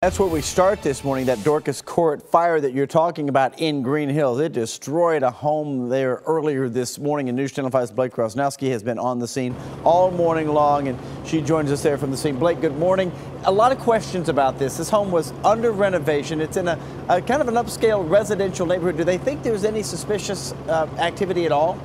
That's where we start this morning, that Dorcas Court fire that you're talking about in Green Hills. It destroyed a home there earlier this morning, and News Channel 5's Blake Krasnowski has been on the scene all morning long, and she joins us there from the scene. Blake, good morning. A lot of questions about this. This home was under renovation. It's in a kind of an upscale residential neighborhood. Do they think there's any suspicious activity at all?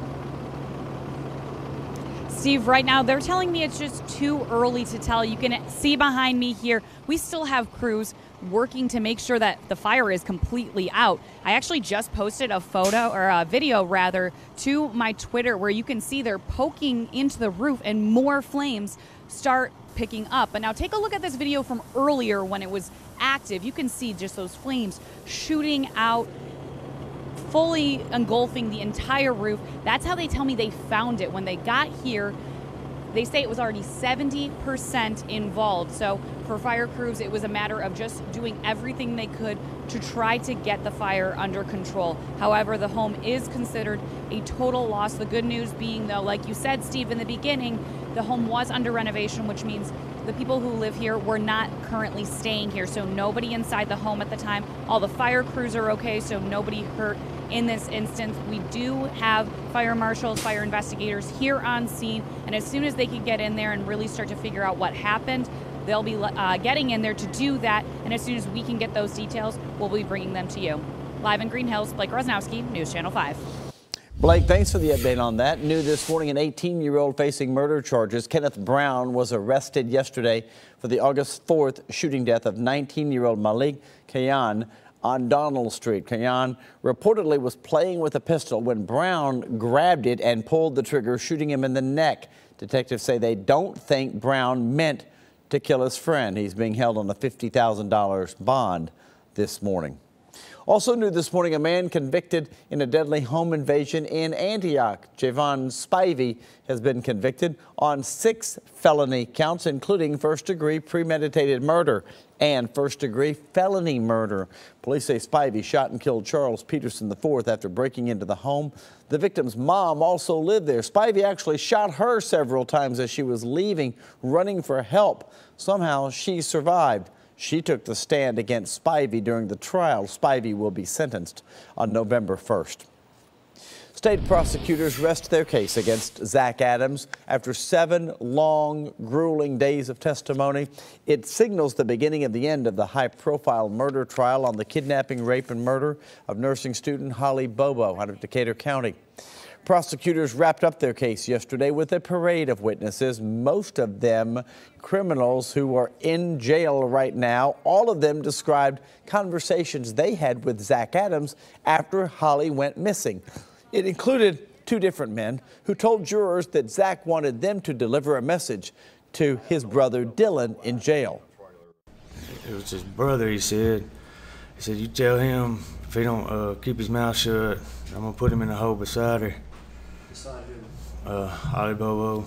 Steve, right now they're telling me it's just too early to tell. You can see behind me here, we still have crews working to make sure that the fire is completely out. I actually just posted a photo, or a video rather, to my Twitter where you can see they're poking into the roof and more flames start picking up. But now take a look at this video from earlier when it was active. You can see just those flames shooting out, fully engulfing the entire roof. That's how they tell me they found it. When they got here, they say it was already 70% involved. So for fire crews, it was a matter of just doing everything they could to try to get the fire under control. However, the home is considered a total loss. The good news being, though, like you said, Steve, in the beginning, the home was under renovation, which means the people who live here were not currently staying here. So nobody inside the home at the time. All the fire crews are okay, so nobody hurt in this instance. We do have fire marshals, fire investigators here on scene, and as soon as they can get in there and really start to figure out what happened, they'll be getting in there to do that, and as soon as we can get those details, we'll be bringing them to you. Live in Green Hills, Blake Krasnowski, News Channel 5. Blake, thanks for the update on that. New this morning, an 18-year-old facing murder charges. Kenneth Brown was arrested yesterday for the August 4th shooting death of 19-year-old Malik Kayan on Donald Street. Kayan reportedly was playing with a pistol when Brown grabbed it and pulled the trigger, shooting him in the neck. Detectives say they don't think Brown meant to kill his friend. He's being held on a $50,000 bond this morning. Also new this morning, a man convicted in a deadly home invasion in Antioch. Javon Spivey has been convicted on 6 felony counts, including first-degree premeditated murder and first-degree felony murder. Police say Spivey shot and killed Charles Peterson IV after breaking into the home. The victim's mom also lived there. Spivey actually shot her several times as she was leaving, running for help. Somehow she survived. She took the stand against Spivey during the trial. Spivey will be sentenced on November 1st. State prosecutors rest their case against Zach Adams after 7 long, grueling days of testimony. It signals the beginning of the end of the high-profile murder trial on the kidnapping, rape, and murder of nursing student Holly Bobo out of Decatur County. Prosecutors wrapped up their case yesterday with a parade of witnesses, most of them criminals who are in jail right now. All of them described conversations they had with Zach Adams after Holly went missing. It included 2 different men who told jurors that Zach wanted them to deliver a message to his brother Dylan in jail. It was his brother, he said. He said, you tell him if he don't keep his mouth shut, I'm going to put him in the hole beside her. Holly Bobo.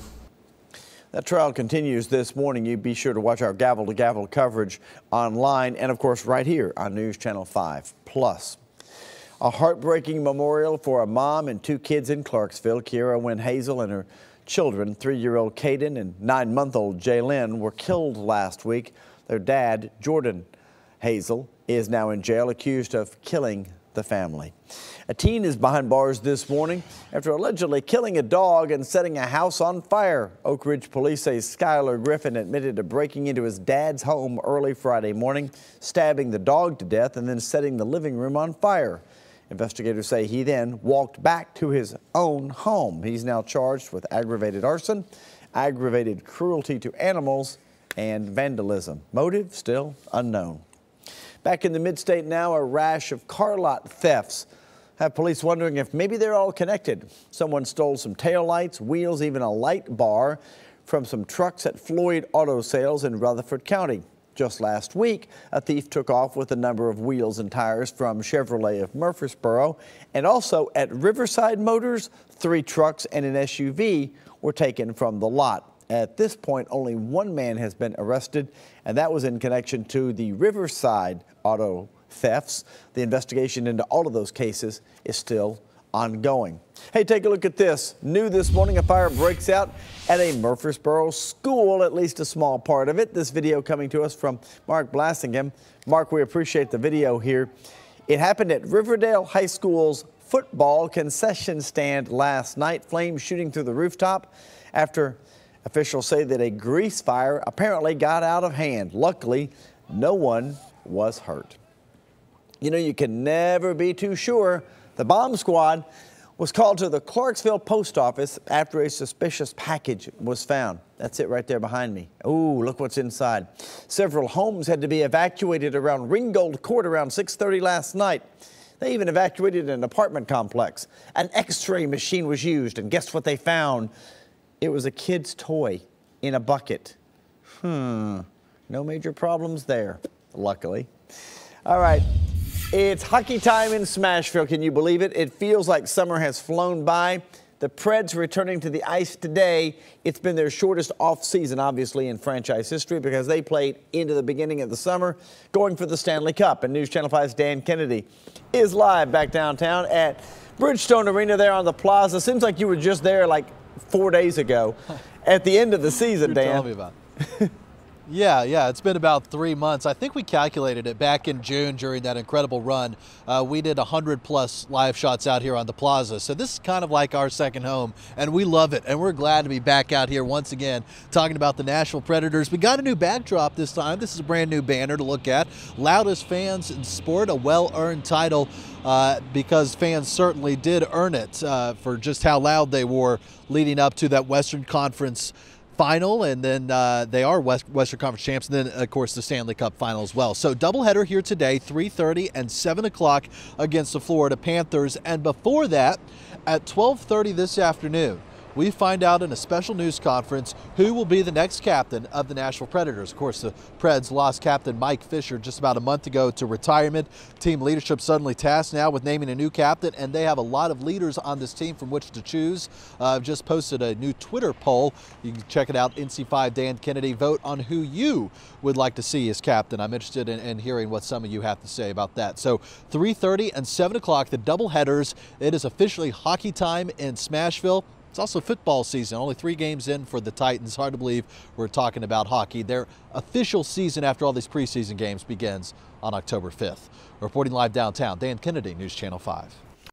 That trial continues this morning. You be sure to watch our gavel-to-gavel coverage online and, of course, right here on News Channel 5+. A heartbreaking memorial for a mom and 2 kids in Clarksville. Kiera Wynn Hazel and her children, 3-year-old Caden and 9-month-old Jaylyn, were killed last week. Their dad, Jordan Hazel, is now in jail, accused of killing the family. A teen is behind bars this morning after allegedly killing a dog and setting a house on fire. Oak Ridge police say Skylar Griffin admitted to breaking into his dad's home early Friday morning, stabbing the dog to death and then setting the living room on fire. Investigators say he then walked back to his own home. He's now charged with aggravated arson, aggravated cruelty to animals, and vandalism. Motive still unknown. Back in the mid-state now, a rash of car lot thefts have police wondering if maybe they're all connected. Someone stole some taillights, wheels, even a light bar from some trucks at Floyd Auto Sales in Rutherford County. Just last week, a thief took off with a number of wheels and tires from Chevrolet of Murfreesboro, and also at Riverside Motors, 3 trucks and an SUV were taken from the lot. At this point, only 1 man has been arrested, and that was in connection to the Riverside auto thefts. The investigation into all of those cases is still ongoing. Hey, take a look at this. New this morning, a fire breaks out at a Murfreesboro school, at least a small part of it. This video coming to us from Mark Blassingham. Mark, we appreciate the video here. It happened at Riverdale High School's football concession stand last night. Flames shooting through the rooftop after officials say that a grease fire apparently got out of hand. Luckily, no one was hurt. You know, you can never be too sure. The bomb squad was called to the Clarksville post office after a suspicious package was found. That's it right there behind me. Ooh, look what's inside. Several homes had to be evacuated around Ringgold Court around 6:30 last night. They even evacuated an apartment complex. An x-ray machine was used, and guess what they found? It was a kid's toy in a bucket. No major problems there, luckily. All right. It's hockey time in Smashville. Can you believe it? It feels like summer has flown by. The Preds returning to the ice today. It's been their shortest off-season, obviously, in franchise history because they played into the beginning of the summer, going for the Stanley Cup. And News Channel 5's Dan Kennedy is live back downtown at Bridgestone Arena there on the plaza. Seems like you were just there like 4 days ago at the end of the season, Dan. Tell me about it. Yeah, it's been about 3 months. I think we calculated it back in June during that incredible run. We did 100+ live shots out here on the plaza. So this is kind of like our second home, and we love it. And we're glad to be back out here once again talking about the Nashville Predators. We got a new backdrop this time. This is a brand new banner to look at. Loudest fans in sport, a well-earned title because fans certainly did earn it for just how loud they were leading up to that Western Conference final, and then they are Western Conference champs, and then of course the Stanley Cup final as well. So doubleheader here today, 3:30 and 7 o'clock against the Florida Panthers, and before that at 12:30 this afternoon we find out in a special news conference who will be the next captain of the Nashville Predators. Of course, the Preds lost captain Mike Fisher just about a month ago to retirement. Team leadership suddenly tasked now with naming a new captain, and they have a lot of leaders on this team from which to choose. I've just posted a new Twitter poll. You can check it out, NC5 Dan Kennedy. Vote on who you would like to see as captain. I'm interested in hearing what some of you have to say about that. So 3:30 and 7 o'clock, the double headers. It is officially hockey time in Smashville. It's also football season, only 3 games in for the Titans. Hard to believe we're talking about hockey. Their official season after all these preseason games begins on October 5th. Reporting live downtown, Dan Kennedy, News Channel 5.